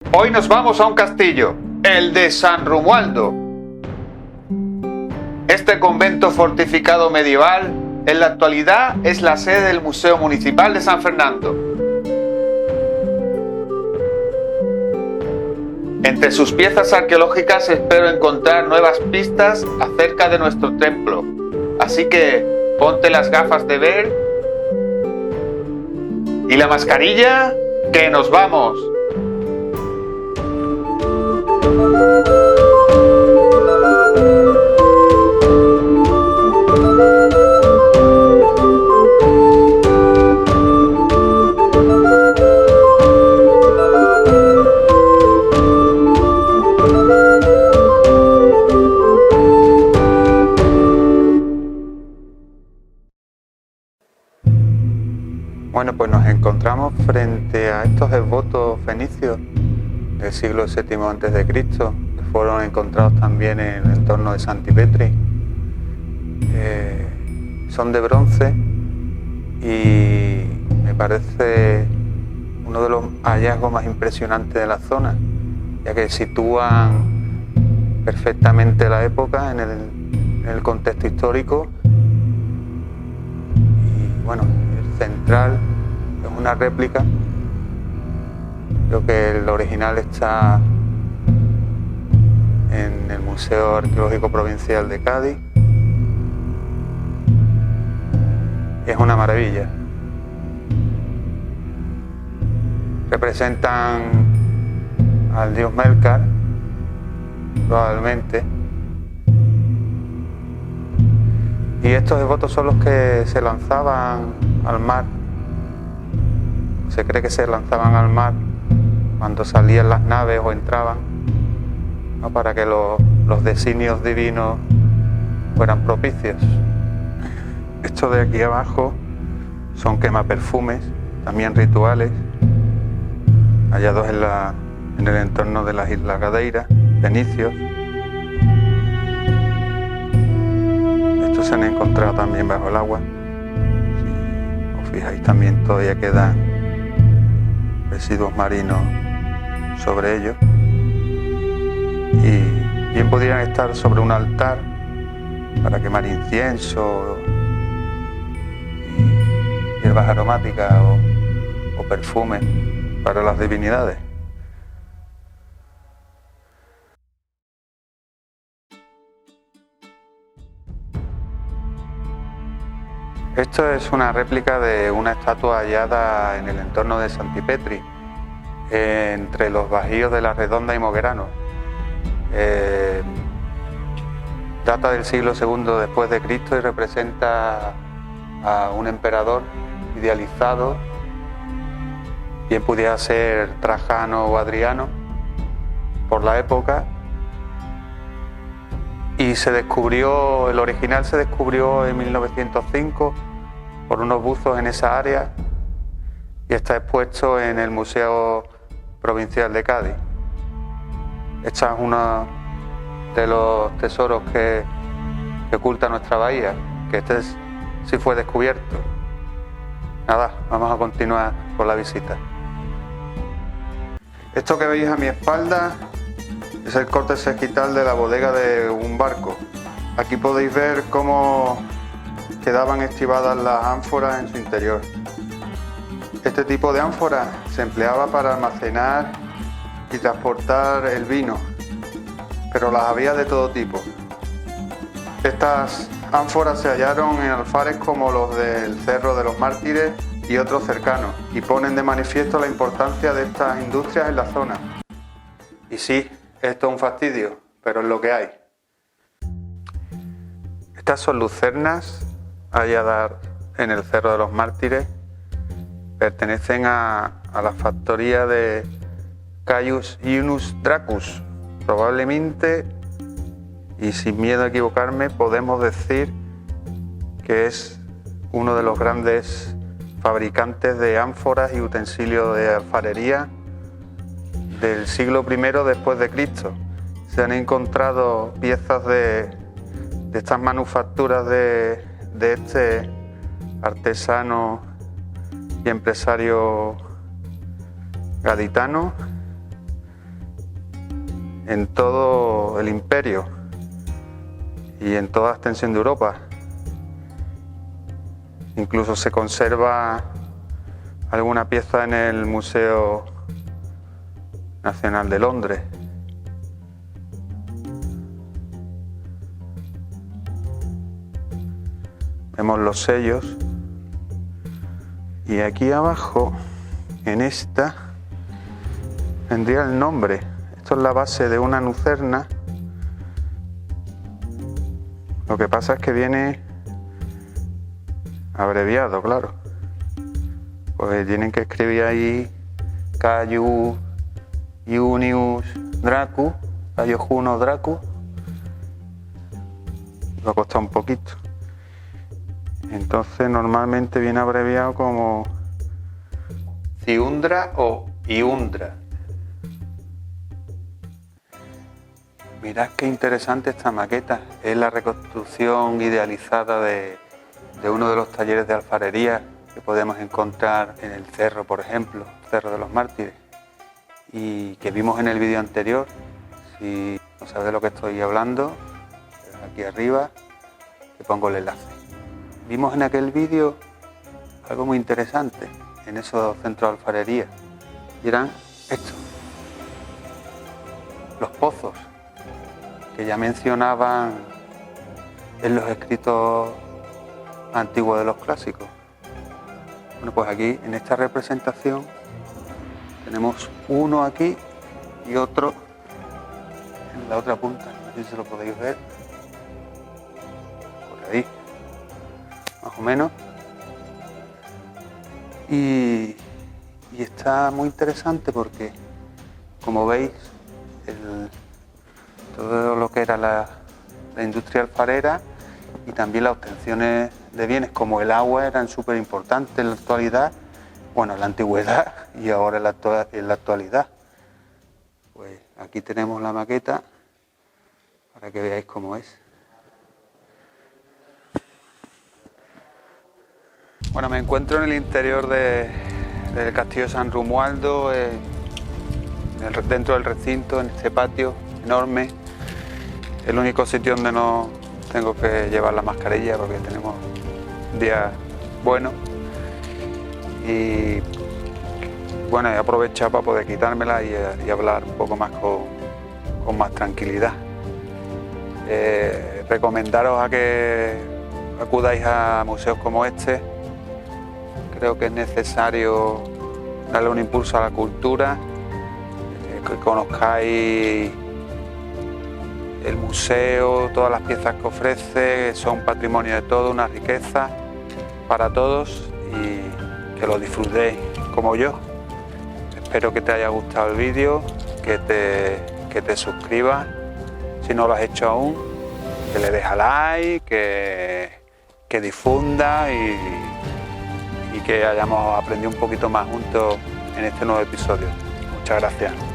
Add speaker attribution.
Speaker 1: Hoy nos vamos a un castillo, el de San Romualdo. Este convento fortificado medieval en la actualidad es la sede del Museo Municipal de San Fernando. Entre sus piezas arqueológicas espero encontrar nuevas pistas acerca de nuestro templo. Así que ponte las gafas de ver y la mascarilla, que nos vamos. Bueno, pues nos encontramos frente a estos esbotos fenicios del siglo VII a.C., que fueron encontrados también en el entorno de Santipetri. Son de bronce y me parece uno de los hallazgos más impresionantes de la zona, ya que sitúan perfectamente la época en el contexto histórico. Y bueno, el central es una réplica. Creo que el original está en el Museo Arqueológico Provincial de Cádiz. Es una maravilla. Representan al dios Melkar, probablemente. Y estos esbotos son los que se lanzaban al mar. Se cree que se lanzaban al mar cuando salían las naves o entraban, ¿no? Para que los designios divinos fueran propicios. Estos de aquí abajo son quemaperfumes, también rituales, hallados en el entorno de las Islas Gadeiras, fenicios. Estos se han encontrado también bajo el agua. Si os fijáis, también todavía quedan residuos marinos sobre ellos. Y bien podrían estar sobre un altar para quemar incienso, hierbas aromáticas o perfumes para las divinidades. Esto es una réplica de una estatua hallada en el entorno de Santipetri, entre los bajíos de La Redonda y Moguerano. Data del siglo II después de Cristo y representa a un emperador idealizado, bien pudiera ser Trajano o Adriano por la época, y el original se descubrió en 1905 por unos buzos en esa área y está expuesto en el Museo Provincial de Cádiz. Este es uno de los tesoros que oculta nuestra bahía, que sí fue descubierto. Nada, vamos a continuar con la visita. Esto que veis a mi espalda es el corte sagital de la bodega de un barco. Aquí podéis ver cómo quedaban estivadas las ánforas en su interior. Este tipo de ánforas se empleaba para almacenar y transportar el vino, pero las había de todo tipo. Estas ánforas se hallaron en alfares como los del Cerro de los Mártires y otros cercanos, y ponen de manifiesto la importancia de estas industrias en la zona. Y sí, esto es un fastidio, pero es lo que hay. Estas son lucernas halladas en el Cerro de los Mártires. Pertenecen a la factoría de Caius Iunus Dracus. Probablemente, y sin miedo a equivocarme, podemos decir que es uno de los grandes fabricantes de ánforas y utensilios de alfarería del siglo I después de Cristo. Se han encontrado piezas de estas manufacturas de este artesano y empresario gaditano en todo el imperio y en toda la extensión de Europa. Incluso se conserva alguna pieza en el Museo Nacional de Londres. Vemos los sellos y aquí abajo, en esta, vendría el nombre. Esto es la base de una lucerna. Lo que pasa es que viene abreviado, claro. Pues tienen que escribir ahí Caius Iunius Dracu, Caius Juno Dracu. Va a costar un poquito. Entonces normalmente viene abreviado como Ciundra o Iundra. Mirad qué interesante esta maqueta. Es la reconstrucción idealizada de uno de los talleres de alfarería que podemos encontrar en el cerro, por ejemplo, Cerro de los Mártires, y que vimos en el vídeo anterior. Si no sabes de lo que estoy hablando, aquí arriba te pongo el enlace. Vimos en aquel vídeo algo muy interesante en esos centros de alfarería, y eran estos, los pozos que ya mencionaban en los escritos antiguos de los clásicos. Bueno, pues aquí en esta representación tenemos uno aquí y otro en la otra punta, no sé si lo podéis ver, por ahí más o menos, y está muy interesante porque, como veis, todo lo que era la industria alfarera y también las obtenciones de bienes como el agua eran súper importantes en la actualidad, bueno, en la antigüedad y ahora en la actualidad. Pues aquí tenemos la maqueta para que veáis cómo es. Bueno, me encuentro en el interior del Castillo de San Romualdo, dentro del recinto, en este patio enorme. El único sitio donde no tengo que llevar la mascarilla porque tenemos un día bueno. Y bueno, he aprovechado para poder quitármela y hablar un poco más con más tranquilidad. Recomendaros a que acudáis a museos como este. Creo que es necesario darle un impulso a la cultura, que conozcáis el museo, todas las piezas que ofrece, son patrimonio de todos, una riqueza para todos, y que lo disfrutéis como yo. Espero que te haya gustado el vídeo, que te suscribas si no lo has hecho aún, que le dejes like, que difunda y que hayamos aprendido un poquito más juntos en este nuevo episodio. Muchas gracias.